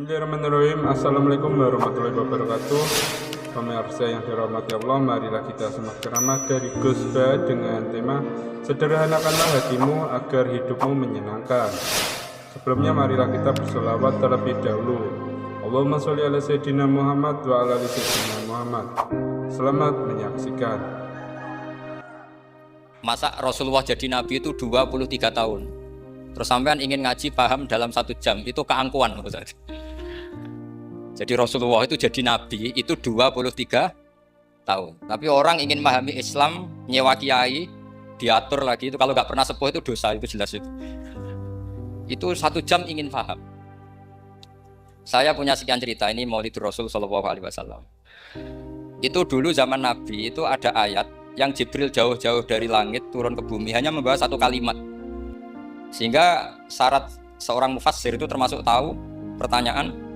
Bismillahirrahmanirrahim. Assalamualaikum warahmatullahi wabarakatuh. Pemirsa yang dirahmati Allah, marilah kita simak ceramah dari Gus Ba dengan tema Sederhanakanlah hatimu agar hidupmu menyenangkan. Sebelumnya marilah kita berselawat terlebih dahulu. Allahumma sholli ala sayyidina Muhammad wa ala ali sayyidina Muhammad. Selamat menyaksikan. Masa Rasulullah jadi nabi itu 23 tahun. Terus sampean ingin ngaji paham dalam 1 jam, itu keangkuhan. Jadi Rasulullah itu jadi nabi itu 23 tahun. Tapi orang ingin memahami Islam, nyewa kiai, diatur lagi, itu kalau nggak pernah sepuh itu dosa, itu jelas itu. Itu 1 jam ingin paham. Saya punya sekian cerita, ini Maulid Rasul Shallallahu Alaihi Wasallam. Itu dulu zaman Nabi itu ada ayat yang Jibril jauh-jauh dari langit turun ke bumi hanya membawa 1 kalimat. Sehingga syarat seorang mufassir itu termasuk tahu pertanyaan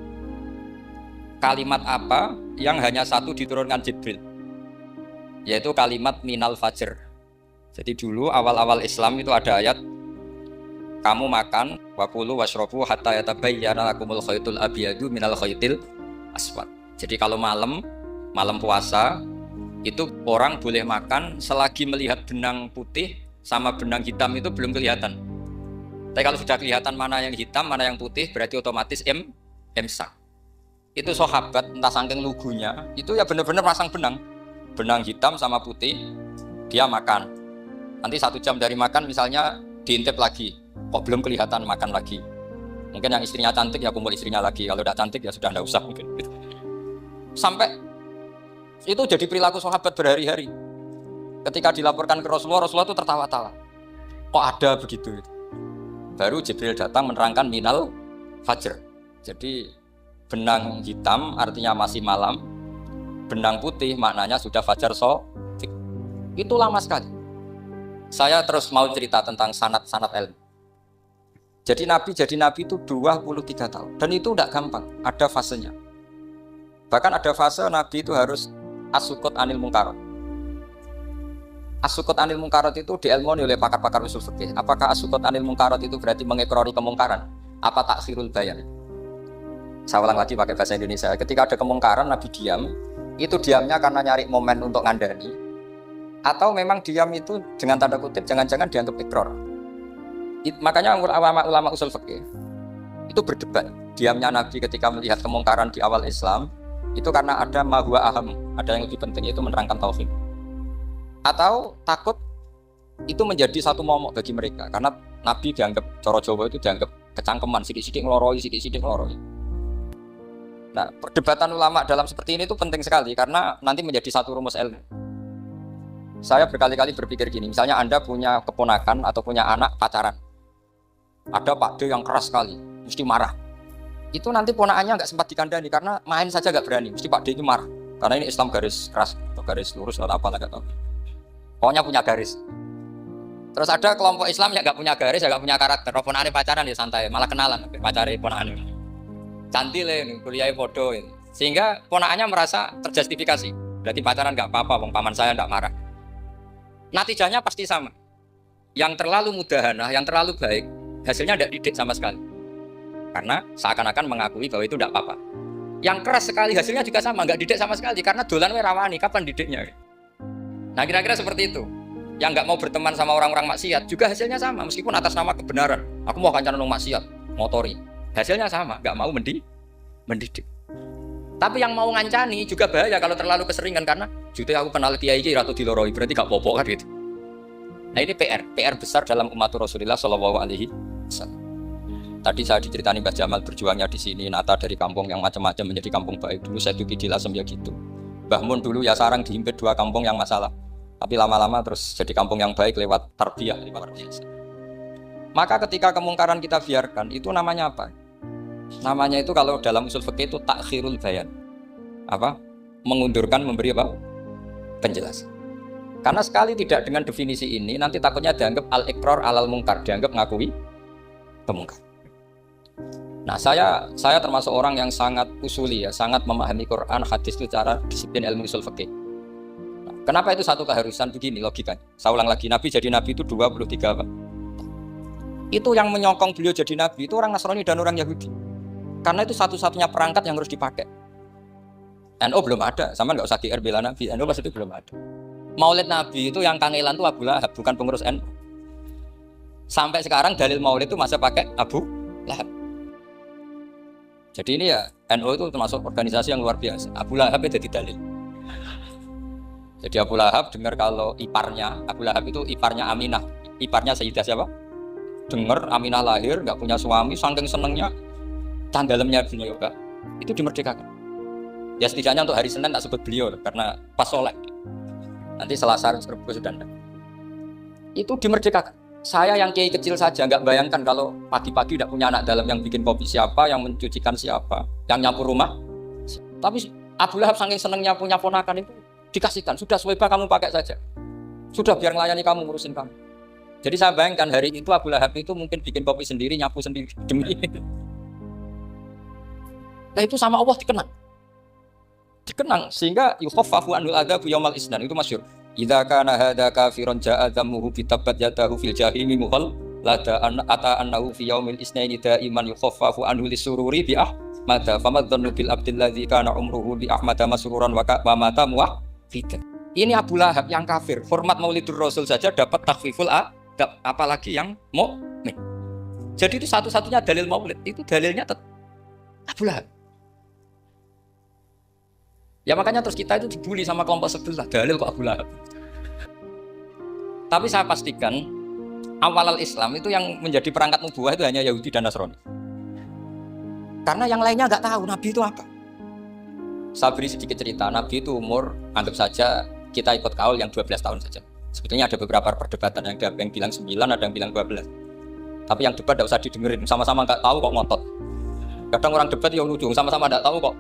kalimat apa yang hanya 1 diturunkan Jibril, yaitu kalimat minal fajr. Jadi dulu awal-awal Islam itu ada ayat kamu makan wakulu washrobu hatta yatabayyana lakumul khaytul abyadu minal khaytil aswad. Jadi kalau malam puasa itu orang boleh makan selagi melihat benang putih sama benang hitam itu belum kelihatan. Tapi kalau sudah kelihatan mana yang hitam, mana yang putih, berarti otomatis imsak. Itu sahabat entah saking lugunya, itu ya benar-benar pasang benang hitam sama putih, dia makan. Nanti 1 jam dari makan misalnya diintip lagi, kok belum kelihatan, makan lagi. Mungkin yang istrinya cantik ya kumpul istrinya lagi, kalau tidak cantik ya sudah tidak usah mungkin. Sampai itu jadi perilaku sahabat berhari-hari. Ketika dilaporkan ke Rasulullah, Rasulullah itu tertawa-tawa. Kok ada begitu? Baru Jibril datang menerangkan minal fajr. Jadi benang hitam artinya masih malam, benang putih maknanya sudah fajar shadiq. Itu lama sekali. Saya terus mau cerita tentang sanad-sanad ilmu. Jadi Nabi itu 23 tahun. Dan itu tidak gampang, ada fasenya. Bahkan ada fase Nabi itu harus as-sukut anil mungkarat. As-sukut anil mungkarat itu diilmoni oleh pakar-pakar usul fikih. Apakah as-sukut anil mungkarat itu berarti mengikrari kemungkaran? Apa takhirul bayan? Saya ulang lagi pakai bahasa Indonesia. Ketika ada kemungkaran, Nabi diam. Itu diamnya karena nyari momen untuk ngandani. Atau memang diam itu dengan tanda kutip jangan-jangan dianggap ikrar. Makanya ulama usul fikih itu berdebat. Diamnya Nabi ketika melihat kemungkaran di awal Islam itu karena ada ma huwa aham, ada yang lebih penting, yaitu menerangkan tauhid. Atau takut itu menjadi satu momok bagi mereka, karena Nabi dianggap, coro Jawa itu dianggap kecangkeman, sidik-sidik ngeloroi. Nah, perdebatan ulama dalam seperti ini itu penting sekali, karena nanti menjadi satu rumus ilmu. Saya berkali-kali berpikir gini, misalnya Anda punya keponakan atau punya anak pacaran, ada Pak D yang keras sekali, mesti marah. Itu nanti ponakannya nggak sempat dikandani, karena main saja nggak berani, mesti Pak D itu marah, karena ini Islam garis keras atau garis lurus atau apa nggak tahu. Pokoknya punya garis. Terus ada kelompok Islam yang nggak punya garis, nggak punya karakter. Ponakane pacaran ya santai, malah kenalan pacare ponakane. Cantik lah, kuliah podo. Sehingga ponakannya merasa terjustifikasi. Berarti pacaran nggak apa-apa, wong paman saya nggak marah. Natijanya pasti sama. Yang terlalu mudahanah, yang terlalu baik, hasilnya tidak didik sama sekali. Karena seakan-akan mengakui bahwa itu tidak apa-apa. Yang keras sekali hasilnya juga sama, nggak didik sama sekali. Karena dolan rawani, kapan didiknya? Nah kira-kira seperti itu. Yang nggak mau berteman sama orang-orang maksiat juga hasilnya sama, meskipun atas nama kebenaran. Aku mau kancanan nang maksiat, motori. Hasilnya sama, nggak mau mendidik. Tapi yang mau ngancani juga bahaya kalau terlalu keseringan, karena jute aku kenal kiai iki ratu diloroi, berarti gak popo kan gitu. Nah ini PR besar dalam umat Rasulullah Shallallahu Alaihi Wasallam. Tadi saya diceritani Mbah Jamal berjuangnya di sini, nata dari kampung yang macam-macam menjadi kampung baik. Dulu saya duki di Lasem ya gitu. Mbah Mun dulu ya sarang dihimpit 2 kampung yang masalah. Tapi lama-lama terus jadi kampung yang baik lewat tarbiyah, luar biasa. Maka ketika kemungkaran kita biarkan, itu namanya apa? Namanya itu kalau dalam usul fikih itu takhirul bayan. Apa? Mengundurkan, memberi apa? Penjelasan. Karena sekali tidak dengan definisi ini, nanti takutnya dianggap al-iqrar alal mungkar, dianggap ngakui kemungkaran. Nah, saya termasuk orang yang sangat usuli ya, sangat memahami Quran, hadis itu secara disiplin ilmu usul fikih. Nah, kenapa itu satu keharusan begini logikanya? Saya ulang lagi, Nabi jadi Nabi itu 23 apa? Itu yang menyokong beliau jadi Nabi itu orang Nasrani dan orang Yahudi. Karena itu satu-satunya perangkat yang harus dipakai. NU belum ada, sama nggak usah GR bela Nabi. NU pas itu belum ada. Maulid Nabi itu yang kangelan itu Abu Lahab, bukan pengurus NU. Sampai sekarang dalil Maulid itu masih pakai Abu Lahab. Jadi ini ya NU itu termasuk organisasi yang luar biasa. Abu Lahab itu jadi dalil. Jadi Abu Lahab dengar kalau iparnya, Abu Lahab itu iparnya Aminah, iparnya Sayyidah siapa? Dengar Aminah lahir, nggak punya suami, saking senengnya tanggalemnya beliau Kak, itu dimerdekakan. Ya setidaknya untuk hari Senin tak sebut beliau karena pas sholat. Nanti Selasa Rabu sudah ada. Itu dimerdekakan. Saya yang kiai kecil saja nggak bayangkan kalau pagi-pagi tidak punya anak dalam yang bikin kopi siapa, yang mencucikan siapa, yang nyapu rumah. Tapi Abu Lahab saking senengnya punya ponakan itu dikasihkan. Sudah Suwaibah kamu pakai saja. Sudah biar melayani kamu, ngurusin kamu. Jadi saya bayangkan hari itu Abu Lahab itu mungkin bikin kopi sendiri, nyapu sendiri demi itu. Nah itu sama Allah dikenang sehingga yukhaffafu anil adzabu yaumal isnan itu masyhur. Idza kana hadza kafiran ja'a dhammuhu bi tabbat yadahu fil jahimi muhal lada ata annahu fi yaumil isnaini daiman yukhaffafu anhu lisururi bi ahmada famadhannu bil abdil ladzi kana umruhu bi ahmada masruran wa mata muwahhidan. Ini Abu Lahab yang kafir, hormat Maulidur Rasul saja dapat takhfiful adab, apalagi yang mukmin. Jadi itu satu-satunya dalil Maulid, itu dalilnya Abu Lahab. Ya makanya terus kita itu dibully sama kelompok sebelah, dalil kok Abu Lahab. Tapi saya pastikan awal Islam itu yang menjadi perangkat nubuwah itu hanya Yahudi dan Nasrani. Karena yang lainnya nggak tahu Nabi itu apa. Saya beri sedikit cerita, Nabi itu umur anggap saja kita ikut kaul yang 12 tahun saja. Sebetulnya ada beberapa perdebatan, yang bilang 9, ada yang bilang 12. Tapi yang debat tidak usah didengerin, sama-sama nggak tahu kok ngotot. Kadang orang debat yang nuduh sama-sama nggak tahu kok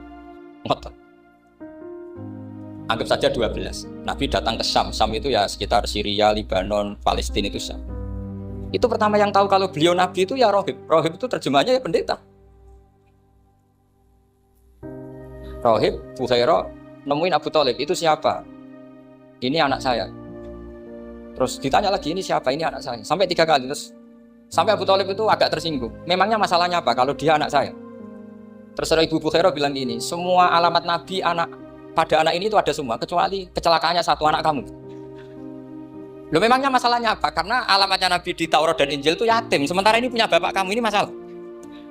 ngotot. Anggap saja 12. Nabi datang ke Syam. Syam itu ya sekitar Syria, Lebanon, Palestina itu Syam. Itu pertama yang tahu kalau beliau Nabi itu ya Rohib. Rohib itu terjemahnya ya pendeta. Rohib, Bukhairah, nemuin Abu Thalib, itu siapa? Ini anak saya. Terus ditanya lagi, ini siapa? Ini anak saya. Sampai 3 kali. Terus sampai Abu Thalib itu agak tersinggung. Memangnya masalahnya apa kalau dia anak saya? Terus Ibu Bukhairah bilang gini, semua alamat Nabi pada anak ini itu ada semua, kecuali kecelakaannya satu, anak kamu. Loh memangnya masalahnya apa? Karena alamatnya Nabi di Taurat dan Injil itu yatim, sementara ini punya bapak kamu, ini masalah.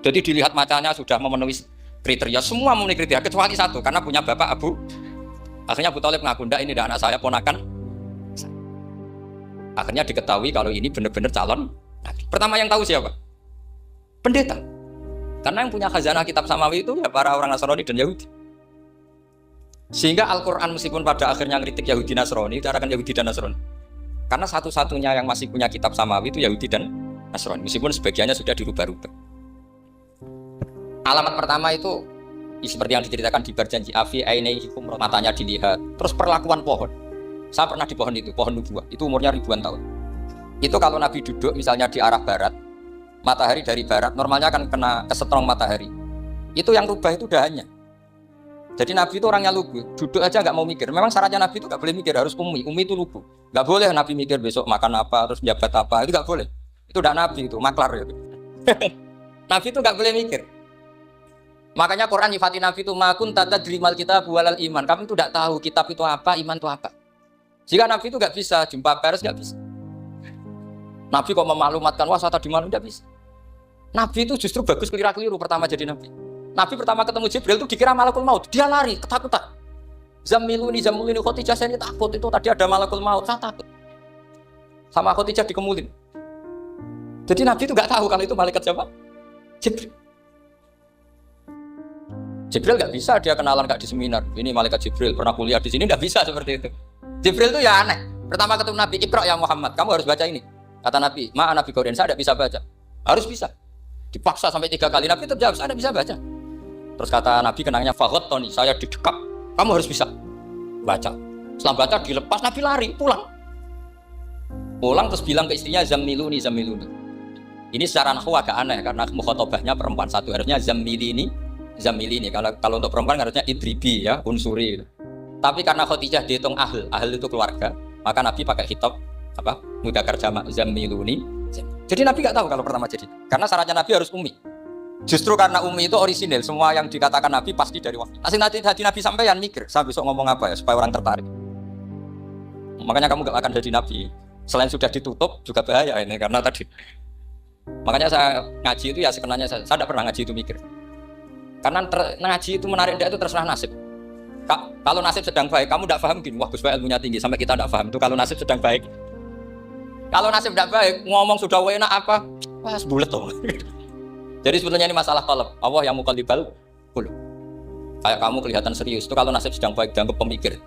Jadi dilihat macanya sudah memenuhi kriteria, semua memenuhi kriteria, kecuali satu, karena punya bapak Abu. Akhirnya Abu Thalib ngaku, ndak ini anak saya, ponakan. Akhirnya diketahui kalau ini benar-benar calon Nabi. Pertama yang tahu siapa? Pendeta. Karena yang punya khazanah kitab samawi itu ya para orang Nasrani dan Yahudi. Sehingga Al-Quran meskipun pada akhirnya ngeritik Yahudi Nasrani, dikatakan Yahudi dan Nasrani. Karena satu-satunya yang masih punya kitab samawi itu Yahudi dan Nasrani, meskipun sebagiannya sudah dirubah-rubah. Alamat pertama itu seperti yang diceritakan di berjanji afi ainaihikum, matanya dilihat. Terus perlakuan pohon. Saya pernah di pohon itu, pohon nubuwah. Itu umurnya ribuan tahun. Itu kalau Nabi duduk misalnya di arah barat, matahari dari barat, normalnya akan kena kesetrong matahari. Itu yang rubah itu dahannya. Jadi Nabi itu orangnya lugu, duduk aja nggak mau mikir. Memang syaratnya Nabi itu nggak boleh mikir, harus umi itu lugu. Nggak boleh Nabi mikir besok makan apa, terus jabat apa, itu nggak boleh. Itu udah Nabi itu, maklar itu. Nabi itu nggak boleh mikir. Makanya Quran nyifati Nabi itu makun tata dilimal kita bualal iman. Kamu itu tidak tahu kitab itu apa, iman itu apa. Jika Nabi itu nggak bisa jumpa pers, nggak bisa. Nabi kok memaklumatkan wah di mana, nggak bisa. Nabi itu justru bagus keliru pertama jadi Nabi. Nabi pertama ketemu Jibril itu dikira malakul maut, dia lari ketakutan. Zamiluni Khadijah, saya ini takut, itu tadi ada malakul maut, saya takut. Sama Khadijah dikemulin. Jadi Nabi itu nggak tahu kalau itu malaikat siapa? Jibril. Jibril nggak bisa dia kenalan nggak di seminar. Ini malaikat Jibril pernah kuliah di sini, nggak bisa seperti itu. Jibril itu ya aneh. Pertama ketemu Nabi, Iqra ya Muhammad, kamu harus baca ini. Kata Nabi, Nabi Qur'an, saya tidak bisa baca. Harus bisa. Dipaksa sampai 3 kali, Nabi terjawab, saya tidak bisa baca. Terus kata Nabi kenangnya, Tony, saya didekap, kamu harus bisa baca. Setelah baca dilepas, Nabi lari, pulang. Pulang terus bilang ke istrinya, Zamiluni. Ini secara nahwu agak aneh, karena mukhatabahnya perempuan satu, harusnya Zamilini. Kalau untuk perempuan harusnya idribi ya, unsuri gitu. Tapi karena Khadijah dihitung ahl itu keluarga, maka Nabi pakai khitab mudzakkar jamak Zamiluni. Jadi Nabi nggak tahu kalau pertama jadi, karena syaratnya Nabi harus ummi. Justru karena Umi itu orisinil, semua yang dikatakan Nabi pasti dari wahyu. Asing nanti hati Nabi sampean mikir, saya besok ngomong apa ya supaya orang tertarik. Makanya kamu gak akan jadi Nabi. Selain sudah ditutup juga bahaya ini karena tadi. Makanya saya ngaji itu ya sebenarnya saya tidak pernah ngaji itu mikir. Karena ngaji itu menarik dia itu terserah nasib. Kalau nasib sedang baik, kamu tidak paham gini, wah Gus Bae ilmunya tinggi sampai kita tidak paham itu kalau nasib sedang baik. Kalau nasib tidak baik, ngomong sudah enak apa, wah sebulet tuh. Jadi sebetulnya ini masalah qalb. Allah yang muqallibal qulub. Kayak kamu kelihatan serius itu kalau nasib sedang baik dianggap pemikir.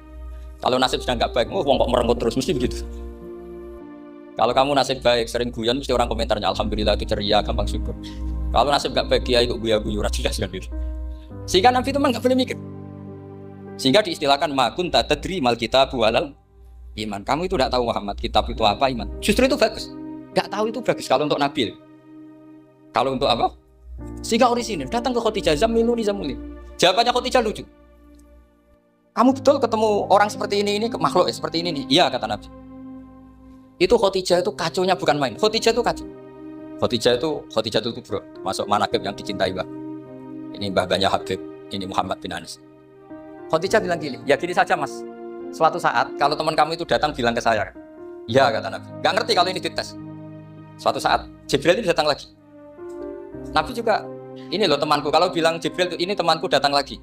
Kalau nasib sedang nggak baik, wong kok merenggut terus mesti begitu. Kalau kamu nasib baik, sering guyon mesti orang komentarnya alhamdulillah itu ceria, gampang syukur. Kalau nasib nggak baik kiai kok guyu-guyu jelas kan gitu. Sehingga Nabi itu memang nggak boleh mikir. Sehingga diistilahkan ma kunta tadri mal kitabu walal iman. Kamu itu tidak tahu Muhammad, kitab itu apa, iman. Justru itu bagus. Tidak tahu itu bagus kalau untuk Nabi. Kalau untuk apa? Sehingga orisinil datang ke Khadijah zamiluni zamuli. Jawabannya Khadijah lucu. Kamu betul ketemu orang seperti ini makhluk seperti ini nih. Iya kata Nabi. Itu Khadijah itu kacaunya bukan main. Khadijah itu kacau. Khadijah itu bro, masuk manaqib yang dicintai Mbah. Ini mbah-mbahnya Habib, ini Muhammad bin Anis. Khadijah bilang gini, ya gini saja mas. Suatu saat kalau teman kamu itu datang bilang ke saya, ya kata Nabi. Gak ngerti kalau ini dites. Suatu saat Jibril itu datang lagi. Nabi juga, ini loh temanku. Kalau bilang Jibril ini temanku datang lagi.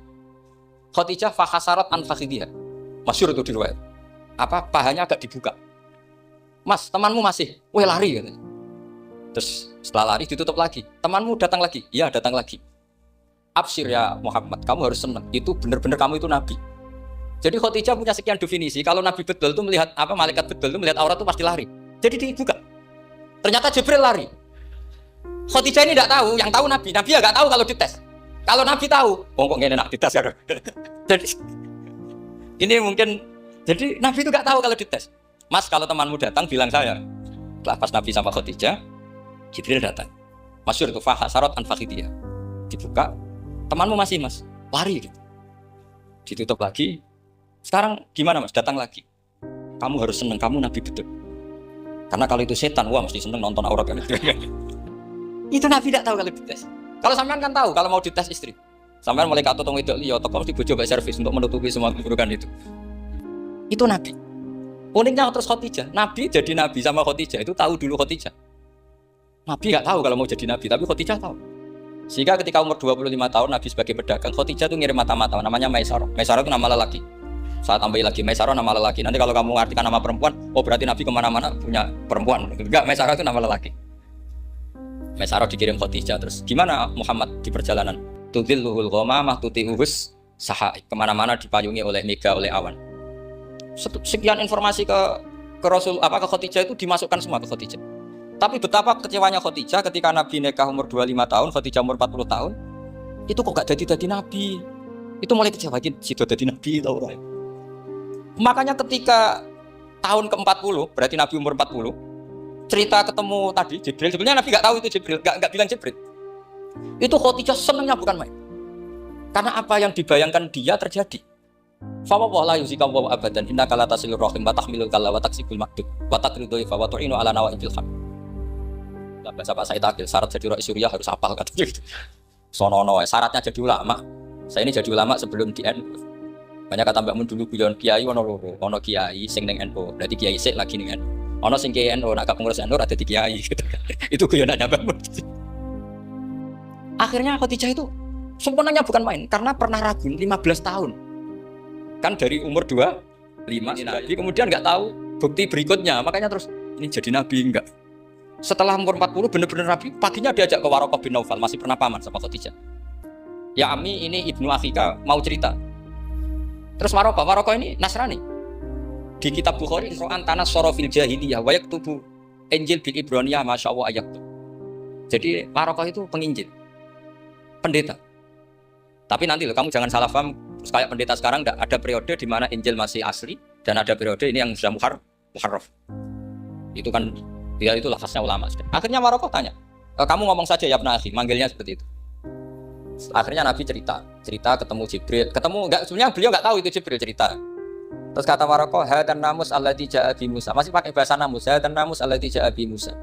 Khadijah fahasarat an fakhidiyah. Masyhur itu di riwayat. Apa pahanya agak dibuka. Mas, temanmu masih, weh lari katanya. Terus setelah lari ditutup lagi. Temanmu datang lagi, iya datang lagi. Absyir ya Muhammad, kamu harus senang. Itu benar-benar kamu itu Nabi. Jadi Khadijah punya sekian definisi. Kalau Nabi betul itu melihat apa, malaikat betul itu melihat aurat itu pasti lari. Jadi dibuka. Ternyata Jibril lari. Khadijah ini tidak tahu, yang tahu Nabi. Nabi ya nggak tahu kalau dites. Kalau Nabi tahu, kok ngene nak dites ya. Jadi ini mungkin, jadi Nabi itu nggak tahu kalau dites. Mas, kalau temanmu datang bilang saya. Setelah pas Nabi sama Khadijah, Jibril datang. Masyhur itu fahasarat an fakhidiyah. Dibuka. Temanmu masih mas, lari gitu. Ditutup lagi. Sekarang gimana mas? Datang lagi. Kamu harus seneng, kamu Nabi betul. Karena kalau itu setan, wah mesti seneng nonton aurat kan. Itu Nabi tidak tahu kalau dites. Kalau sampean kan tahu, kalau mau dites istri. Sampean mulai kata tong wedok liya, toko mesti bojo bae servis untuk menutupi semua keburukan itu. Itu Nabi. Uniknya terus Khadijah. Nabi jadi Nabi sama Khadijah itu tahu dulu Khadijah. Nabi nggak tahu kalau mau jadi Nabi, tapi Khadijah tahu. Sehingga ketika umur 25 tahun Nabi sebagai pedagang, Khadijah itu ngirim mata-mata namanya Maisarah. Maisarah itu nama lelaki. Saya tambahin lagi Maisarah nama lelaki. Nanti kalau kamu ngartikan nama perempuan, oh berarti Nabi kemana-mana punya perempuan. Enggak, Maisarah itu nama lelaki. Maisarah dikirim Khadijah. Terus gimana Muhammad di perjalanan? Tudhilluhul ghamamah tuti'uhus sahaib. Kemana-mana dipayungi oleh mega, oleh awan. Sekian informasi ke Rasul ke Khadijah itu dimasukkan semua ke Khadijah. Tapi betapa kecewanya Khadijah ketika Nabi nikah umur 25 tahun, Khadijah umur 40 tahun. Itu kok gak jadi Nabi. Itu mulai kecewa sido jadi Nabi tau ora. Makanya ketika tahun ke-40, berarti Nabi umur 40, cerita ketemu tadi Jibril, sebenarnya Nabi gak tahu itu Jibril, gak bilang Jibril. Itu Khadijah senangnya bukan main. Karena apa yang dibayangkan dia terjadi. Fa wa la yuzika wa abadan innaka la tasilur rahim wa tahmilul kalla wa taksibul makdud wa taqridu fa wa tu'inu ala nawaibil haq. Bahasa Pak Said Akil, syarat jadi Ra'i Suriah harus hafal katanya gitu. Sono-no, syaratnya jadi ulama. Saya ini jadi ulama sebelum di NU. Banyak kata Mbak Mun dulu guyon kiai ono loro, ono kiai sing ning NU, berarti kiai sik lagi ning NU. Ono sing kiai NU, nak pengurus NU ada di kiai gitu. Itu guyonannya Mbak Mun. Akhirnya Khadijah itu sempurnanya bukan main karena pernah ragu 15 tahun. Kan dari umur 25 Nabi, kemudian nggak tahu bukti berikutnya, makanya terus ini jadi Nabi enggak. Setelah umur 40 benar-benar Nabi, paginya diajak ke Waraqah bin Naufal, masih pernah paman sama Khadijah. Ya Ami, ini Ibnu Akhika mau cerita. Terus Waraqah ini Nasrani. Di kitab Bukhari, Antana Sorofil Jahiliyah, wa yaktubu Injil bil Ibraniyah, Masya Allah ayat. Jadi Waraqah itu penginjil, pendeta. Tapi nanti loh, kamu jangan salah paham. Terus kayak pendeta sekarang, ada periode di mana Injil masih asli, dan ada periode ini yang sudah muharraf. Itu kan dia itu lafaznya ulama. Akhirnya Waraqah tanya, kamu ngomong saja ya Ibnu Akhi, manggilnya seperti itu. Akhirnya Nabi cerita ketemu Jibril, sebenarnya beliau nggak tahu itu Jibril cerita. Terus kata Waraqah, hadan namus allati ja'a bi Musa. Masih pakai bahasa namus, hadan namus allati ja'a bi Musa.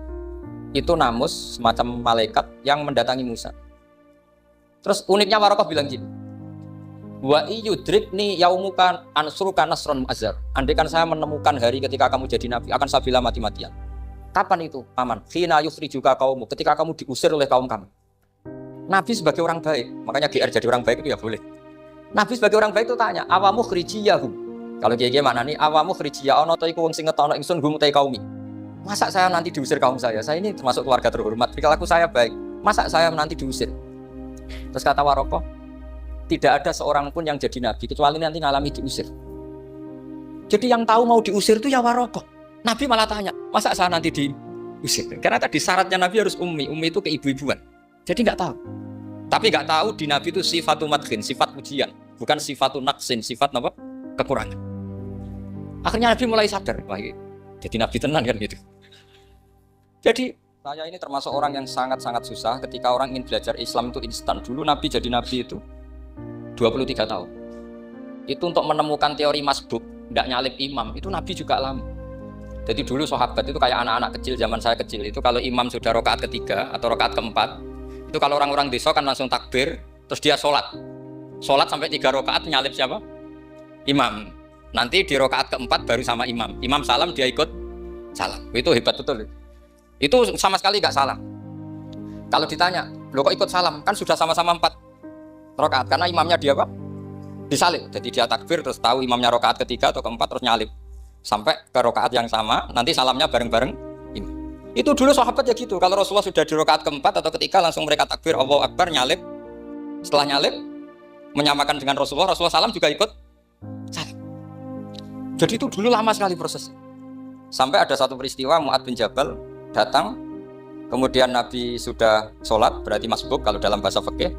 Itu namus semacam malaikat yang mendatangi Musa. Terus uniknya Warokoh bilang gini, wa iyudrikni yaumuka ansruka nasron mu'azzar. Andai kan saya menemukan hari ketika kamu jadi nabi, akan saya bela mati-matian. Kapan itu, Paman? Khina yukhrijuka kaummu, ketika kamu diusir oleh kaum kamu. Nabi sebagai orang baik, makanya GR jadi orang baik itu ya boleh. Nabi sebagai orang baik itu tanya, awamu khrijiyahum. Kalau kiye mana nih, awamu khrijiyah ana ta iku wong sing ngetono ingsun hum ta kaumi. Masa saya nanti diusir kaum saya? Saya ini termasuk keluarga terhormat, perilaku saya baik. Masa saya nanti diusir? Terus kata Warokoh, tidak ada seorang pun yang jadi nabi kecuali nanti ngalami diusir. Jadi yang tahu mau diusir itu ya Warokoh. Nabi malah tanya, masa saya nanti diusir? Karena tadi syaratnya nabi harus ummi itu keibu-ibuan. Jadi nggak tahu. Tapi nggak tahu di nabi itu sifatu madkhin, sifat ujian, bukan sifatu naqsin, sifat apa? Kekurangan. Akhirnya nabi mulai sadar, wah jadi nabi tenan kan gitu. Jadi saya ini termasuk orang yang sangat-sangat susah ketika orang ingin belajar Islam itu instan. Dulu nabi jadi nabi itu 23 tahun. Itu untuk menemukan teori masbuk, tidak nyalip imam, itu nabi juga lama. Jadi dulu sahabat itu kayak anak-anak kecil zaman saya kecil itu kalau imam sudah rakaat ketiga atau rakaat keempat, itu kalau orang-orang desa kan langsung takbir, terus dia sholat sampai 3 rakaat nyalip siapa? Imam. Nanti di rakaat keempat baru sama imam. Imam salam dia ikut salam. Itu hebat betul. Itu sama sekali nggak salah. Kalau ditanya, lo kok ikut salam? Kan sudah sama-sama 4 rakaat karena imamnya dia apa? Disalib. Jadi dia takbir terus tahu imamnya rakaat ketiga atau keempat terus nyalip sampai ke rakaat yang sama. Nanti salamnya bareng-bareng imam. Itu dulu sahabat ya gitu. Kalau Rasulullah sudah di rakaat keempat atau ketiga langsung mereka takbir Allahu Akbar nyalip. Setelah nyalip menyamakan dengan Rasulullah salam juga ikut salam. Jadi itu dulu lama sekali proses. Sampai ada satu peristiwa Mu'ad bin Jabal datang, kemudian Nabi sudah sholat, berarti masbuk kalau dalam bahasa fikih.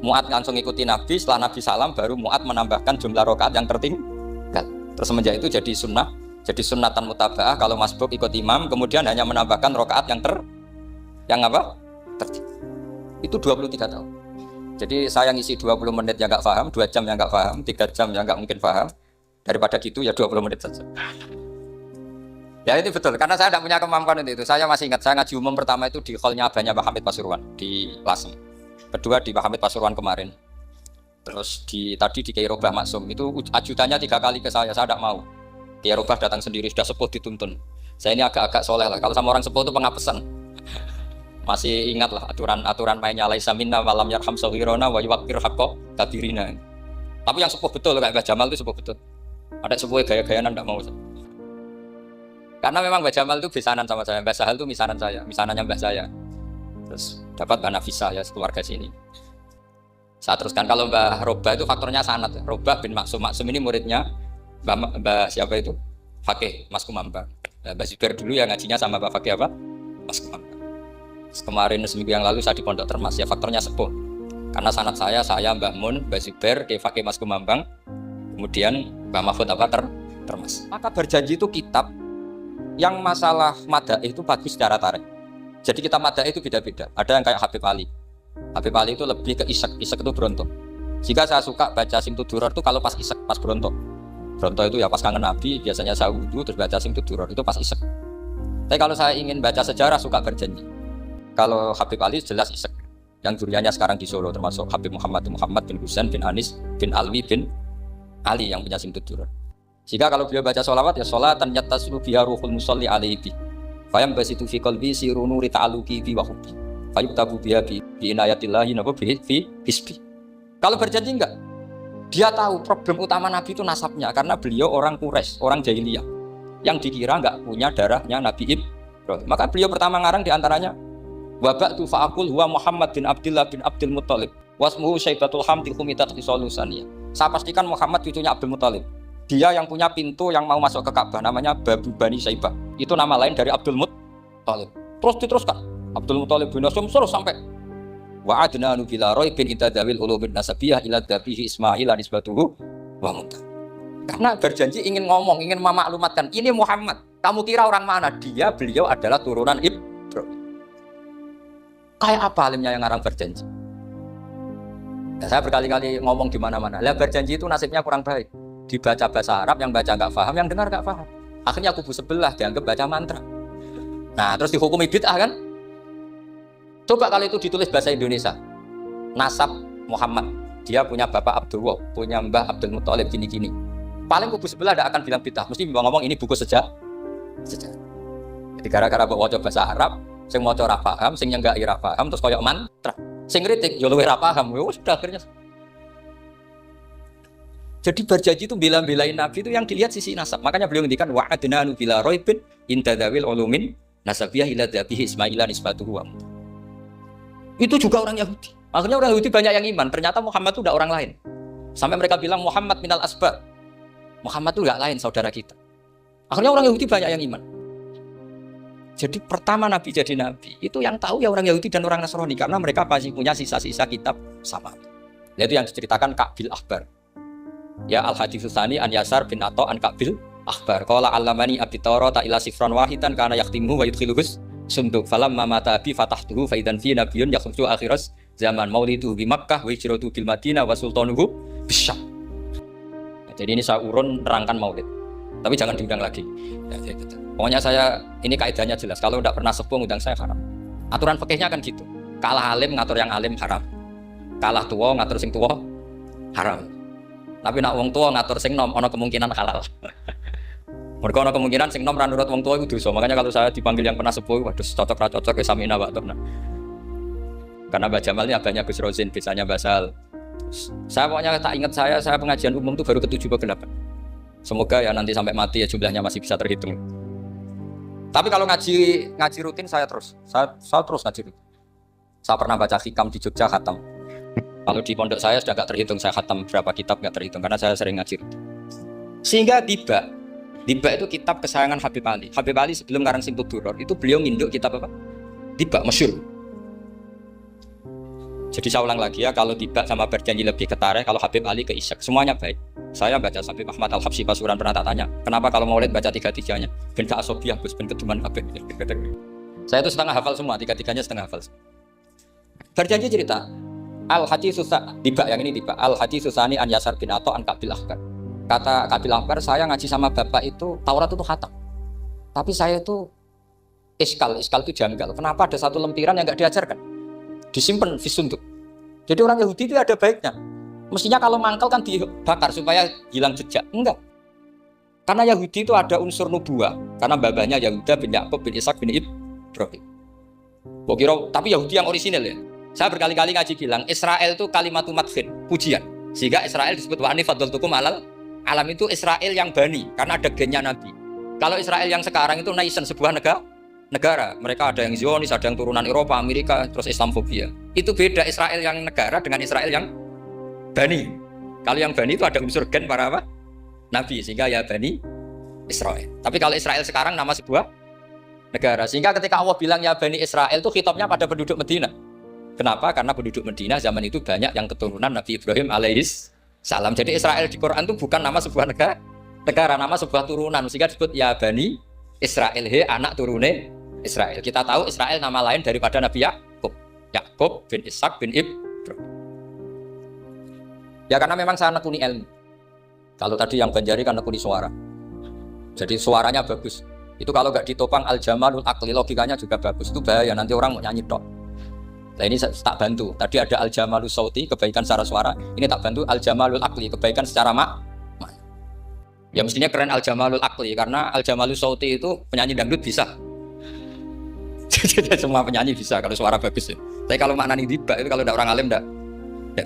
Mu'ad langsung ikuti Nabi, setelah Nabi salam baru Mu'ad menambahkan jumlah rakaat yang tertinggal. Terus semenjak itu jadi sunnah, jadi sunnatan mutaba'ah kalau masbuk ikut imam, kemudian hanya menambahkan rakaat yang tertinggal. Itu 23 tahun. Jadi saya ngisi 20 menit yang nggak paham, 2 jam yang nggak paham, 3 jam yang nggak mungkin paham. Daripada gitu ya 20 menit saja. Ya ini betul, karena saya tidak punya kemampuan itu. Saya masih ingat, saya ngaji umum pertama itu di hallnya abahnya Pak Hamid Pasuruan di Lasem. Kedua di Pak Hamid Pasuruan kemarin. Terus tadi di Kiai Robah Maksum, itu ajudannya 3 kali ke saya tidak mau. Kiai Robah datang sendiri, sudah sepuh dituntun. Saya ini agak-agak soleh lah, kalau sama orang sepuh itu pengapesan. Masih ingat lah aturan mainnya laisa minna walam yarham saghirana wa yuwaqqir haqqa kabirina. Tapi yang sepuh betul, kayak Mbah Jamal itu sepuh betul. Ada sepuh gaya-gayanan tidak mau. Karena memang Mbah Jamal itu besanan sama saya, Mbah Sahal itu misanannya Mbah saya. Terus dapat Mbah Nafisa ya, keluarga sini. Saya teruskan, kalau Mbah Robah itu faktornya sanad. Robah bin Maksum ini muridnya Mbah siapa itu? Fakih Mas Kumambang. Mbah Zubair dulu yang ngajinya sama Mbah Fakih apa? Mas Kumambang. Kemarin seminggu yang lalu saya di Pondok Termas ya, faktornya sepuh. Karena sanad saya Mbah Mun, Mbah Zubair, Fakih Mas Kumambang, kemudian Mbah Mahfud apa Termas. Maka berjanji itu kitab yang masalah madaih itu bagus secara tarik. Jadi kita madaih itu beda-beda. Ada yang kayak Habib Ali. Habib Ali itu lebih ke isek itu berontok. Jika saya suka baca Simtud Duror itu kalau pas isek, pas berontok. Berontok itu ya pas kangen Nabi, biasanya saya wudu terus baca Simtud Duror itu pas isek. Tapi kalau saya ingin baca sejarah suka berjanji. Kalau Habib Ali jelas isek. Yang duriannya sekarang di Solo termasuk Habib Muhammad bin Husain bin Anis bin Alwi bin Ali yang punya Simtud Duror. Jika kalau beliau baca sholawat ya sholatan yattasilu biha ruhul musolli alaihi fayam basitu fi qalbi siru nuri ta'aluki fi wa hubbi fayuktabu biha bi inayatillahi fi hisbi. Kalau berjanji enggak, dia tahu problem utama Nabi itu nasabnya karena beliau orang Quraisy, orang jahiliyah yang dikira enggak punya darahnya Nabi Ibrahim. Maka beliau pertama ngarang diantaranya wabatu fa'akul huwa Muhammad bin Abdullah bin Abdul Muttalib wasmuhu Syaibatul Hamdi Khumitat Khisalusaniyah. Saya pastikan Muhammad cucunya Abdul Muttalib. Dia yang punya pintu yang mau masuk ke Ka'bah namanya Babu Bani Saibah. Itu nama lain dari Abdul Muttalib. Terus diteruskan Abdul Muttalib bin Hashim terus sampai wa adnanu bila raibin itadawil ulubin nasabiyah ila dabihi Ismail anisbatuhu wa muntah. Karena berjanji ingin ngomong, ingin memaklumatkan ini Muhammad. Kamu kira orang mana? Beliau adalah turunan Ibrahim. Kayak apa alimnya yang ngarang berjanji? Nah, saya berkali-kali ngomong di mana-mana. Lah berjanji itu nasibnya kurang baik. Dibaca bahasa Arab, yang baca nggak paham, yang dengar nggak paham. Akhirnya kubu sebelah dianggap baca mantra. Nah, terus dihukumi bid'ah kan? Coba kalau itu ditulis bahasa Indonesia, nasab Muhammad, dia punya bapak Abdullah, punya mbah Abdul Muthalib gini-gini. Paling kubu sebelah tidak akan bilang bid'ah, mesti ngomong ini buku sejarah. Jadi gara-gara bawa bahasa Arab, sing maca ora paham, sing nyenggaki ora paham, terus koyok mantra. Sing kritik yo luwih ora paham, sudah akhirnya. Jadi berjanji itu bela-belain Nabi itu yang dilihat sisi nasab. Makanya beliau ngendikan wa'adnanu bila raibin intadawil ulumin nasabiyah ila dhabihi ismaila nisbatuhu. Itu juga orang Yahudi. Akhirnya orang Yahudi banyak yang iman. Ternyata Muhammad itu tidak orang lain. Sampai mereka bilang Muhammad minal asbab. Muhammad itu tidak lain saudara kita. Akhirnya orang Yahudi banyak yang iman. Jadi pertama Nabi jadi Nabi itu yang tahu ya orang Yahudi dan orang Nasrani karena mereka pasti punya sisa-sisa kitab sama. Itu yang diceritakan Ka'bil Akhbar. Ya al-haditsus tsani an Yasar bin Atha an Ka'bil Akhbar. Qala allamani abi Tawrata ila sifran wahidan kana yaqtimuhu wa yudkhiluhus sunduk falamma mata bi fatahtuhu fa idan fi nabiyyun yakhruju akhiras zaman maulidu bi Makkah wa hijratu bil Madinah wa sultanuhu bisyam. Jadi ini saya urun nerangkan maulid. Tapi jangan diundang lagi. Ya, pokoknya saya ini kaidahnya jelas. Kalau tidak pernah sepuh undang saya haram. Aturan fikihnya kan gitu. Kalah alim ngatur yang alim haram. Kalah tua ngatur sing tua haram. Tapi nak wong tua ngatur sing nom ana kemungkinan halal. Mergo ana kemungkinan sing nom ra nurut wong tua itu dosa. Makanya kalau saya dipanggil yang pernah sepuh, waduh cocok ra cocok ya samina wa ta'na. Karena Mbak Jamal ini abahnya Gus Rozin, bisanya Basal. Saya pokoknya tak ingat saya pengajian umum itu baru ke-7 ke 8. Semoga ya nanti sampai mati ya jumlahnya masih bisa terhitung. Tapi kalau ngaji rutin saya terus ngaji rutin. Saya pernah baca hikam di Jogja khatam. Kalau di pondok saya sudah nggak terhitung saya khatam berapa kitab nggak terhitung karena saya sering ngaji rutin. Sehingga Diba itu kitab kesayangan Habib Ali. Habib Ali sebelum ngarang Simtud Duror itu beliau nginduk kitab apa? Diba masyhur. Jadi saya ulang lagi ya, kalau Diba sama berjanji lebih ketara, kalau Habib Ali ke Ishaq, semuanya baik. Saya baca Habib Ahmad Al-Habsyi Pasuruan pernah tak tanya, kenapa kalau maulid baca 3-3-nya? Ben gak asobiah, ben keduman kabeh. Saya itu setengah hafal semua, 3-3-nya setengah hafal. Berjanji cerita, Al-Haditsus Diba yang ini Diba, Al-Haditsus tsani an Yasar bin Atha an Ka'bil Akhbar. Kata Ka'bil Akhbar, saya ngaji sama bapak itu Taurat itu khatam. Tapi saya itu iskal itu janggal. Kenapa ada satu lempiran yang enggak diajarkan? Disimpan visunduk. Jadi orang Yahudi itu ada baiknya. Mestinya kalau mangkal kan dibakar supaya hilang jejak. Enggak. Karena Yahudi itu ada unsur nubuah. Karena babanya Yahuda bin Yakub bin Ishak bin Ibrahim. Tapi Yahudi yang orisinal ya. Saya berkali-kali ngaji bilang Israel itu kalimatu madhin, pujian. Sehingga Israel disebut wa ani faddaltukum alal alam itu Israel yang bani karena ada gennya Nabi. Kalau Israel yang sekarang itu nation sebuah negara. Mereka ada yang Zionis, ada yang turunan Eropa, Amerika, terus Islamofobia. Itu beda Israel yang negara dengan Israel yang bani. Kalau yang bani itu ada unsur gen para apa? Nabi, sehingga ya bani Israel. Tapi kalau Israel sekarang nama sebuah negara. Sehingga ketika Allah bilang ya bani Israel itu khitabnya pada penduduk Medina. Kenapa? Karena penduduk Medina zaman itu banyak yang keturunan Nabi Ibrahim alaihis salam. Jadi Israel di Quran itu bukan nama sebuah negara, nama sebuah turunan. Sehingga disebut ya bani Israel, anak turune Israel. Kita tahu Israel nama lain daripada Nabi Yakub bin Ishak bin Ibrahim. Ya karena memang saya nekuni ilmu. Kalau tadi yang Banjari kan nekuni suara. Jadi suaranya bagus. Itu kalau nggak ditopang al-jamalul aqli, logikanya juga bagus. Itu bahaya, nanti orang mau nyanyi tok. Nah ini tak bantu. Tadi ada al-jamalul sauti, kebaikan secara suara. Ini tak bantu al-jamalul aqli, kebaikan secara ya mestinya keren al-jamalul aqli karena al-jamalul sauti itu penyanyi dangdut bisa. Jadi semua penyanyi bisa kalau suara bagus ya. Tapi kalau maknani Diba itu kalau ada orang alim enggak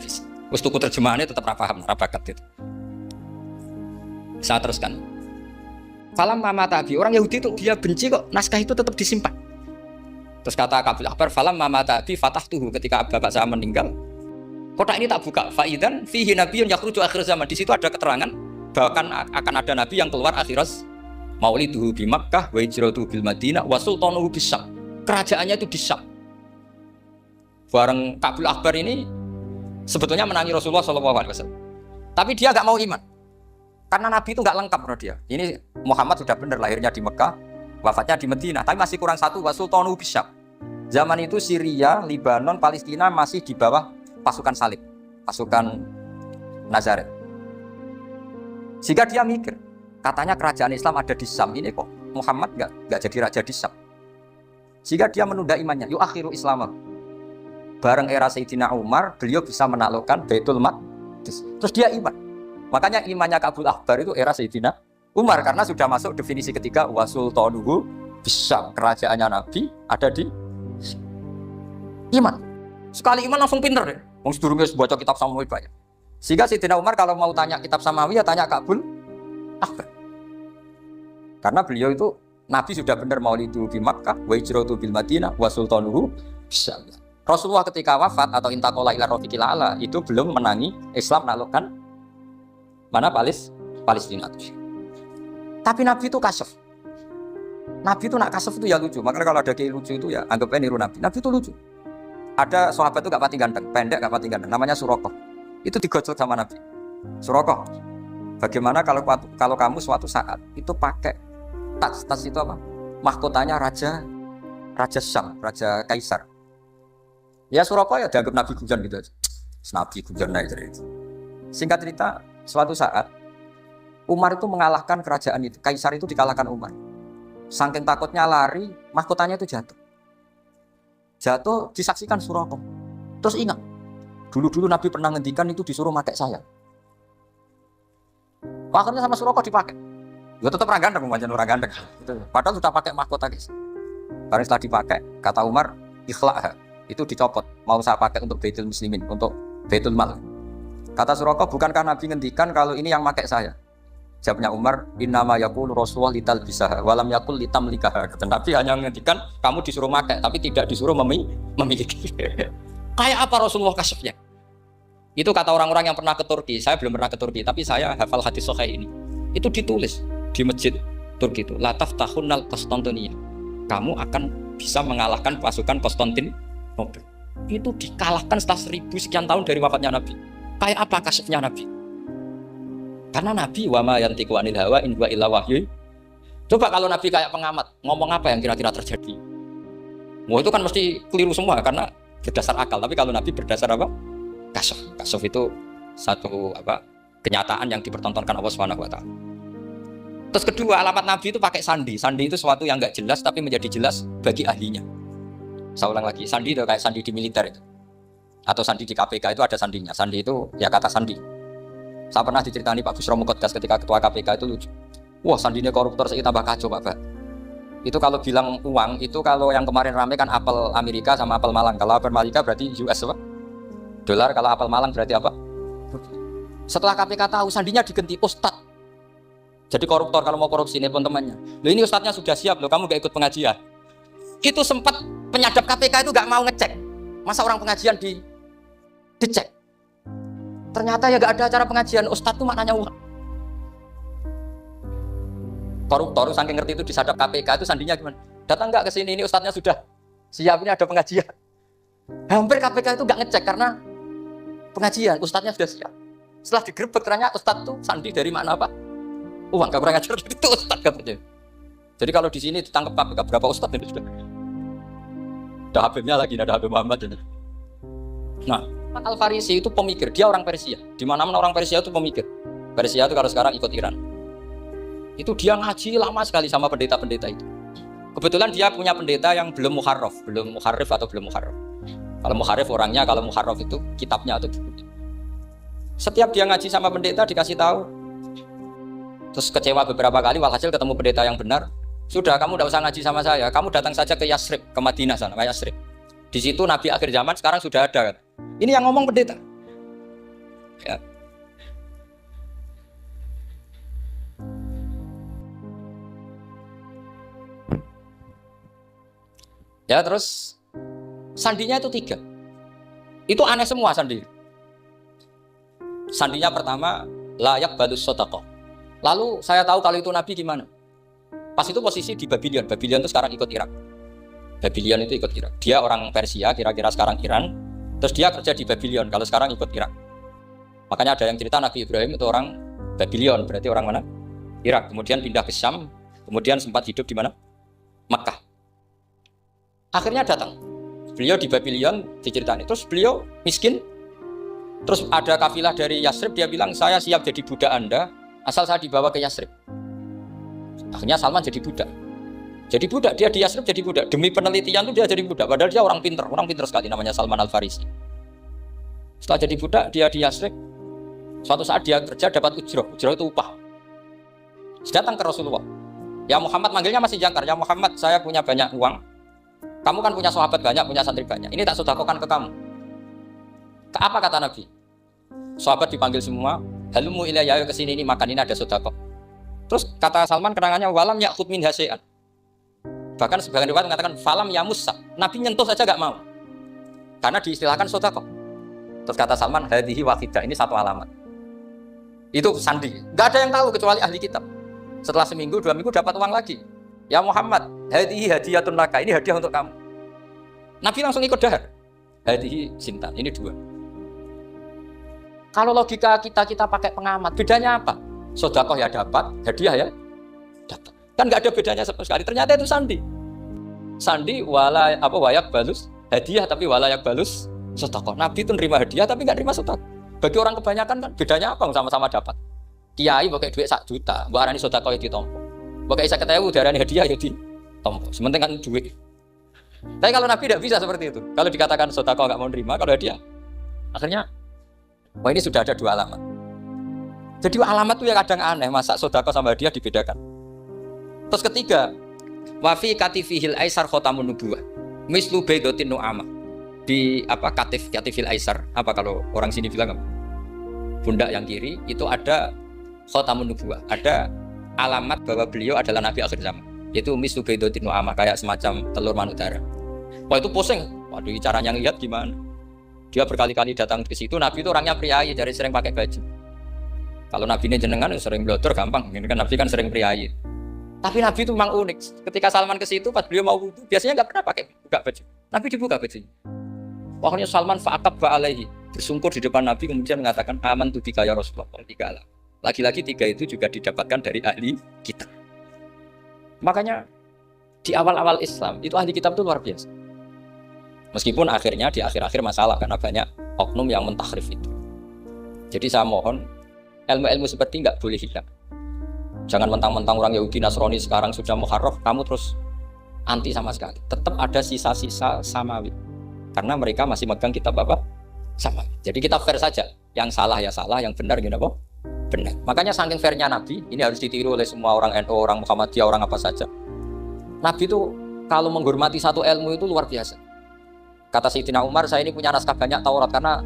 bisa. Wes tuku terjemahannya tetap ra paham, ra bakat itu. Saya teruskan. Falam mama tabi, orang Yahudi itu dia benci kok naskah itu tetap disimpan. Terus kata Ka'bil Akhbar, falam mama tabi fatahtuhu, ketika bapak saya meninggal, kotak ini tak buka. Faidan fihi nabiyyun yakhruju akhir zaman. Di situ ada keterangan bahwa akan ada nabi yang keluar akhirat. Mauliduhu bi Makkah wa hijratuhu bil Madinah wa sultanuhu bisyam. Kerajaannya itu di Syam. Bareng Ka'bil Akhbar ini sebetulnya menangi Rasulullah SAW. Tapi dia nggak mau iman. Karena Nabi itu nggak lengkap menurut dia. Ini Muhammad sudah benar lahirnya di Mekah, wafatnya di Madinah. Tapi masih kurang satu, wa sultanuhu bisyam. Zaman itu Syria, Lebanon, Palestina masih di bawah pasukan salib, pasukan Nazaret. Sehingga dia mikir, katanya kerajaan Islam ada di Syam, ini kok Muhammad nggak jadi raja di Syam. Sehingga dia menunda imannya, yu'akhiru Islam. bareng era Sayyidina Umar, beliau bisa menaklukkan Baitul Maqdis. Terus dia iman. Makanya imannya Ka'bul Ahbar itu era Sayyidina Umar karena sudah masuk definisi ketiga wa sultanuhu bisa kerajaannya Nabi ada di iman. Sekali iman langsung pinter deh. Wong sedurunge baca kitab Samawi banyak. Sehingga Sayyidina Umar kalau mau tanya kitab Samawi ya tanya Ka'bul Ahbar. Karena beliau itu Nabi sudah benar maulidu di Makkah, wa hijratu bil Madinah, wa sultanuhu bisa. Rasulullah ketika wafat atau intaqala ila rafiqil a'la itu belum menangi Islam menaklukkan mana Palestina. Tapi Nabi itu kasef. Nabi itu nak kasef itu ya lucu. Makanya kalau ada kiai lucu itu ya anggapnya niru Nabi. Nabi itu lucu. Ada sahabat itu gak pati ganteng, pendek gak pati ganteng. Namanya Surakoh. Itu digojok sama Nabi. Surakoh, bagaimana kalau kamu suatu saat itu pakai tas itu apa? Mahkotanya Raja Syam, Raja Kaisar. Ya Surakoh ya dianggap Nabi guyon gitu aja. Nabi guyon aja itu. Singkat cerita, suatu saat Umar itu mengalahkan kerajaan itu. Kaisar itu dikalahkan Umar. Saking takutnya lari, mahkotanya itu jatuh. Jatuh disaksikan Surakoh. Terus ingat, dulu Nabi pernah ngendikan itu disuruh pakai saya. Akhirnya sama Surakoh dipakai. Ya tetap orang ganteng, orang ganteng. Padahal sudah pakai mahkota guys. Karena setelah dipakai, kata Umar, ikhla'ha. Itu dicopot. Mau saya pakai untuk Baitul Muslimin, untuk Baitul Mal. Kata Surakoh, bukankah Nabi ngendikan kalau ini yang pakai saya? Jawabnya Umar, innama yaqulu Rasulullah lital bisaha walam yaqul litamlikaha. Kata Nabi hanya menghentikan kamu disuruh pakai tapi tidak disuruh memiliki. Kayak apa Rasulullah kasifnya? Itu kata orang-orang yang pernah ke Turki. Saya belum pernah ke Turki, tapi saya hafal hadis sahih ini. Itu ditulis di masjid Turki itu, la taftahunnal Konstantinia. Kamu akan bisa mengalahkan pasukan Konstantinopel. Itu dikalahkan setelah 1000 sekian tahun dari wafatnya Nabi. Kayak apa kasifnya Nabi? Karena Nabi wa ma yantiqu anil hawa in huwa illa wahyu. Coba kalau Nabi kayak pengamat, ngomong apa yang kira-kira terjadi? Wah itu kan mesti keliru semua karena berdasar akal. Tapi kalau Nabi berdasar apa? Kasuf. Kasuf itu satu apa? Kenyataan yang dipertontonkan Allah Subhanahu wa taala. Terus kedua, alamat Nabi itu pakai sandi. Sandi itu sesuatu yang enggak jelas tapi menjadi jelas bagi ahlinya. Saya ulang lagi, sandi itu kayak sandi di militer itu. Atau sandi di KPK itu ada sandinya. Sandi itu ya kata sandi. Saya pernah diceritani Pak Busro Mukoddas ketika ketua KPK itu lucu. Wah sandinya koruptor saya tambah kacau Pak. Itu kalau bilang uang itu kalau yang kemarin rame kan apel Amerika sama apel Malang. Kalau apel Amerika berarti US apa? Dolar, kalau apel Malang berarti apa? Setelah KPK tahu sandinya diganti Ustadz. Jadi koruptor kalau mau korupsi ini pun temannya. Loh ini Ustadznya sudah siap loh, kamu gak ikut pengajian. Itu sempat penyadap KPK itu gak mau ngecek. Masa orang pengajian dicek? Ternyata ya gak ada acara pengajian, Ustadz itu maknanya uang. Koruptor saking ngerti itu disadap KPK itu sandinya gimana? Datang gak ke sini, ini Ustadznya sudah siap, ini ada pengajian. Hampir KPK itu gak ngecek karena pengajian, Ustadznya sudah siap. Setelah digerebek ternyata Ustadz itu sandi dari makna apa? Uang, gak kurang ajar itu Ustadz katanya. Jadi kalau di sini ditangkap KPK berapa Ustadz ini sudah? Ada Habibnya lagi, ada Habib Muhammad. Nah, Al-Farisi itu pemikir, dia orang Persia. Di mana-mana orang Persia itu pemikir. Persia itu kalau sekarang ikut Iran. Itu dia ngaji lama sekali sama pendeta-pendeta itu. Kebetulan dia punya pendeta yang belum muharraf atau belum muharraf. Kalau muharraf orangnya, kalau muharraf itu kitabnya atau bukunya. Setiap dia ngaji sama pendeta dikasih tahu. Terus kecewa beberapa kali, walhasil ketemu pendeta yang benar. Sudah, kamu tidak usah ngaji sama saya. Kamu datang saja ke Yasrib, ke Madinah sana, ke Yasrib. Di situ Nabi akhir zaman sekarang sudah ada kan. Ini yang ngomong pendeta. Ya. Ya terus sandinya itu 3. Itu aneh semua sandi. Sandinya pertama layak balus sodaqah. Lalu saya tahu kalau itu Nabi gimana. Pas itu posisi di Babylon. Babylon itu sekarang ikut Irak. Babylon itu ikut Irak. Dia orang Persia, kira-kira sekarang Iran. Terus dia kerja di Babylon, kalau sekarang ikut Irak. Makanya ada yang cerita Nabi Ibrahim itu orang Babylon, berarti orang mana? Irak. Kemudian pindah ke Syam, kemudian sempat hidup di mana? Makkah. Akhirnya datang. Beliau di Babylon diceritain. Terus beliau miskin. Terus ada kafilah dari Yasrib, dia bilang, saya siap jadi budak Anda, asal saya dibawa ke Yasrib. Akhirnya Salman jadi budak. Jadi budak, dia di Yasrib jadi budak. Demi penelitian tuh dia jadi budak. Padahal dia orang pinter sekali namanya Salman Al-Farisi. Setelah jadi budak, dia di Yasrib. Suatu saat dia kerja dapat ujroh itu upah. Datang ke Rasulullah. Ya Muhammad, manggilnya masih jangkar. Ya Muhammad, saya punya banyak uang. Kamu kan punya sahabat banyak, punya santri banyak. Ini tak sedekahkan ke kamu. Apa kata Nabi? Sahabat dipanggil semua. Halumu ilayya, ke sini, ini makan, ini ada sedekah. Terus kata Salman kenangannya walam ya'khud min hasyai'an. Bahkan sebagian riwayat mengatakan falam ya musa. Nabi nyentuh saja enggak mau. Karena diistilahkan sedekah. Terus kata Salman, hadhihi wahidah, ini satu alamat. Itu sandi. Enggak ada yang tahu kecuali ahli kitab. Setelah seminggu, 2 minggu dapat uang lagi. Ya Muhammad, hadhihi hadiyatun laka, ini hadiah untuk kamu. Nabi langsung ikut dahar. Hadhihi sinta, ini 2. Kalau logika kita pakai pengamat, bedanya apa? Sedekah ya dapat, hadiah ya dapat. Kan nggak ada bedanya sama sekali. Ternyata itu sandi. Sandi wayak balus hadiah tapi walayak balus sedekah. Nabi itu nerima hadiah tapi nggak nerima sedekah. Bagi orang kebanyakan kan bedanya apa? Sama-sama dapat. Kiai pakai duit 1 juta, mbok arani sedekah ya ditompo. Mbok kayak 50.000 diarani hadiah ya ditompo. Sementing kan duit. Tapi kalau Nabi tidak bisa seperti itu. Kalau dikatakan sedekah nggak mau nerima, kalau hadiah akhirnya wah ini sudah ada 2 alamat. Jadi alamat itu yang kadang aneh, masa sedekah sama hadiah dibedakan. Terus ketiga, wa fi katifihil aisar khatamun nubuwah. Mislu baidatin nu'amah. Di katifil aisar, apa kalau orang sini bilang apa? Pundak yang kiri itu ada khatamun nubuwah, ada alamat bahwa beliau adalah nabi akhir zaman. Yaitu mislu baidatin nu'amah, kayak semacam telur manutara. Wah itu pusing. Waduh, caranya ngelihat gimana? Dia berkali-kali datang ke situ, Nabi itu orangnya priayi, jadi sering pakai baju. Kalau Nabi ini jenengan sering blodor gampang, ini kan Nabi kan sering priayi. Tapi Nabi itu memang unik. Ketika Salman ke situ, pas beliau mau wudu, biasanya nggak pernah pakai buka baju. Nabi dibuka bajunya. Pokoknya Salman fa'aqab ba'alaihi, bersungkur di depan Nabi kemudian mengatakan aman tu bika ya Rasulullah. Lagi-lagi 3 itu juga didapatkan dari ahli kitab. Makanya di awal-awal Islam itu ahli kitab itu luar biasa. Meskipun akhirnya di akhir-akhir masalah karena banyak oknum yang mentahrif itu. Jadi saya mohon ilmu-ilmu seperti nggak boleh hilang. Jangan mentang-mentang orang Yahudi Nasrani sekarang sudah muharraf, kamu terus anti sama sekali. Tetap ada sisa-sisa samawi. Karena mereka masih megang kitab apa? Samawi. Jadi kita fair saja. Yang salah ya salah, yang benar gimana apa? Benar. Makanya saking fairnya Nabi, ini harus ditiru oleh semua orang NU, orang Muhammadiyah, orang apa saja. Nabi itu kalau menghormati satu ilmu itu luar biasa. Kata Sayyidina Umar, saya ini punya naskah banyak Taurat karena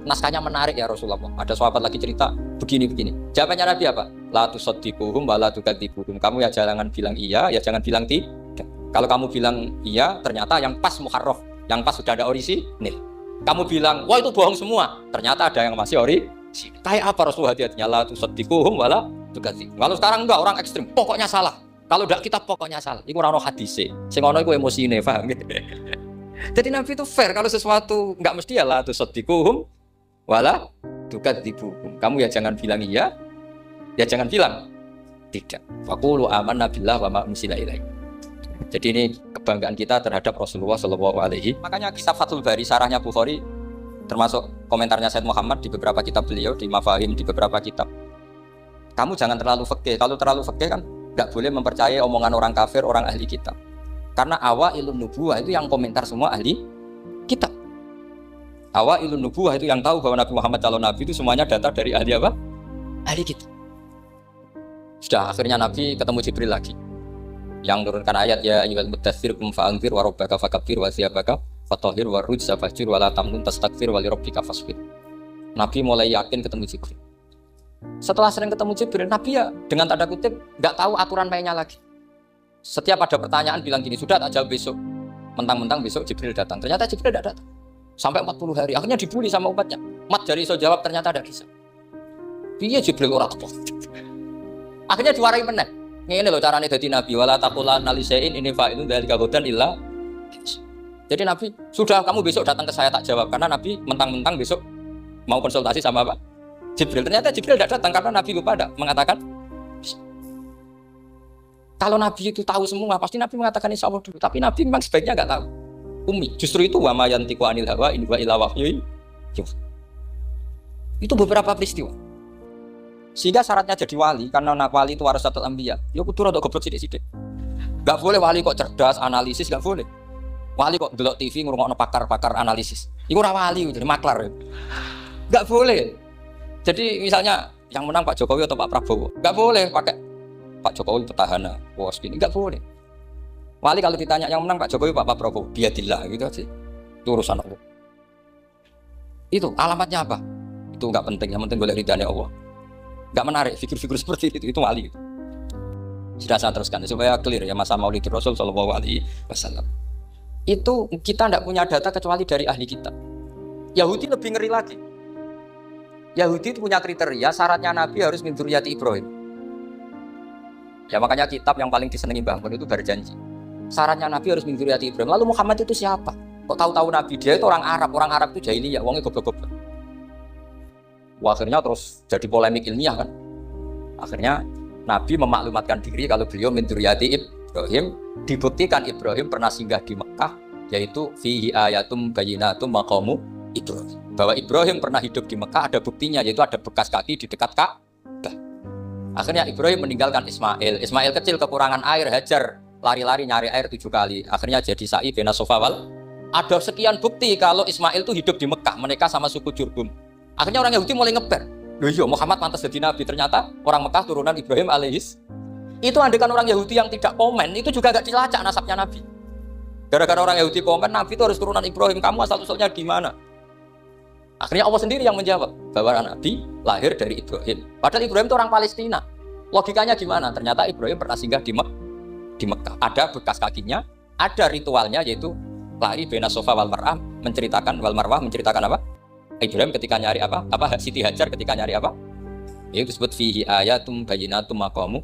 naskahnya menarik ya Rasulullah. Ada sahabat lagi cerita begini. Jawabannya Nabi apa? La tusaddiquhum wa la tukadzibuhum. Kamu ya jangan bilang iya, ya jangan bilang tidak. Kalau kamu bilang iya, ternyata yang pas muharraf, yang pas sudah ada orisinil. Kamu bilang, wah itu bohong semua, ternyata ada yang masih orisinil. Kayak apa Rasulullah hati-hatinya? La tusaddiquhum wa la tukadzibuhum. Kalau sekarang enggak, orang ekstrim, pokoknya salah. Kalau tidak kita pokoknya salah. Iku ora ono hadise. Sing ono iku emosine, paham gitu. Jadi Nabi itu fair, kalau sesuatu enggak mesti ya la tusaddiquhum wala tukadzibuhum. Kamu ya jangan bilang iya, ya jangan bilang tidak. Faqulu amanna billah wa ma unzila ilaihi. Jadi ini kebanggaan kita terhadap Rasulullah sallallahu alaihi. Makanya kitab Fathul Bari sarahnya Bukhari termasuk komentarnya Said Muhammad di beberapa kitab beliau, di Mafahim, di beberapa kitab. Kamu jangan terlalu fikih. Kalau terlalu fikih kan enggak boleh mempercayai omongan orang kafir, orang ahli kitab. Karena awailun nubuwah itu yang komentar semua ahli kitab. Awailun nubuwah itu yang tahu bahwa Nabi Muhammad calon Nabi itu semuanya data dari ahli apa? Ahli kitab. Sudah akhirnya Nabi ketemu Jibril lagi. Yang menurunkan ayat ya ayyuhal mudaththir qum fa'anzir wa rabbaka fakabbir wa thiyabaka fatahhir wa rujza fahjur wa la tamnun tastakbir wa li rabbika fasbir. Nabi mulai yakin ketemu Jibril. Setelah sering ketemu Jibril, Nabi ya dengan tanda kutip enggak tahu aturan mainnya lagi. Setiap ada pertanyaan bilang gini, sudah tak jawab besok. Mentang-mentang besok Jibril datang. Ternyata Jibril tidak datang. Sampai 40 hari. Akhirnya dibully sama umatnya. Mat dari iso jawab ternyata ada kisah. Piye Jibril ora kepo. Akhirnya diwarai meneh. Ngene lho carane dadi nabi wala taqulanna li syai'in ini fa'ilun dzalika hudan illa. Jadi Nabi, sudah kamu besok datang ke saya tak jawab karena Nabi mentang-mentang besok mau konsultasi sama apa? Jibril. Ternyata Jibril tidak datang karena Nabi lupa ada mengatakan kalau Nabi itu tahu semua, pasti Nabi mengatakan insya Allah dulu. Tapi Nabi memang sebaiknya nggak tahu. Umi, justru itu wa ma yantiqu anil hawa in huwa illa wahyun. Itu beberapa peristiwa. Sehingga syaratnya jadi wali, karena wali itu warasatul anbiya. Ya kudu rada goblok sithik-sithik. Gak boleh wali kok cerdas, analisis gak boleh. Wali kok delok TV ngrungokno pakar-pakar analisis. Iku ora wali, jadi maklar. Gak boleh. Jadi misalnya yang menang Pak Jokowi atau Pak Prabowo, gak boleh pakai Pak Jokowi petahana, bos gini, gak boleh. Wali kalau ditanya yang menang Pak Jokowi Pak Prabowo, biadillah gitu aja. Itu urusan Allah. Itu alamatnya apa? Itu nggak penting, yang penting boleh ridhanya Allah. Nggak menarik figur-figur seperti itu wali. Sudah saya teruskan supaya clear ya masa Maulid Rasul Shallallahu Alaihi Wasallam. Itu kita tidak punya data kecuali dari ahli kitab. Yahudi lebih ngeri lagi. Yahudi itu punya kriteria syaratnya Nabi harus min dzurriyyati Ibrahim. Ya makanya kitab yang paling disenangi Mbah Mun itu berjanji. Syaratnya Nabi harus min dzurriyyati Ibrahim. Lalu Muhammad itu siapa? Kok tahu-tahu Nabi dia itu orang Arab? Orang Arab itu jahiliyah, wongnya goblok-goblok. Wah, akhirnya terus jadi polemik ilmiah kan. Akhirnya Nabi memaklumatkan diri kalau beliau min dzurriyyati Ibrahim, dibuktikan Ibrahim pernah singgah di Mekah, yaitu fihi ayatum bayyinatum maqamu Ibrahim. Bahwa Ibrahim pernah hidup di Mekah ada buktinya, yaitu ada bekas kaki di dekat Ka'bah. Akhirnya Ibrahim meninggalkan Ismail. Ismail kecil kekurangan air, Hajar lari-lari nyari air 7 kali. Akhirnya jadi sa'i bena Sofa wal. Ada sekian bukti kalau Ismail itu hidup di Mekah, menikah sama suku Jurhum. Akhirnya orang Yahudi mulai ngeber. Loh iya, Muhammad pantas jadi nabi. Ternyata orang Mekah turunan Ibrahim alaihis. Itu andekan orang Yahudi yang tidak komen, itu juga gak dilacak nasabnya Nabi. Gara-gara orang Yahudi komen, Nabi itu harus turunan Ibrahim. Kamu asal-usulnya gimana? Akhirnya Allah sendiri yang menjawab bahwa Nabi lahir dari Ibrahim. Padahal Ibrahim itu orang Palestina. Logikanya gimana? Ternyata Ibrahim pernah singgah di Mekah. Ada bekas kakinya, ada ritualnya yaitu lari bena Sofa wal Marwah, menceritakan apa? Ibrahim ketika nyari apa? Siti Hajar ketika nyari apa? Itu disebut fihi ayatum bayyinatum maqamu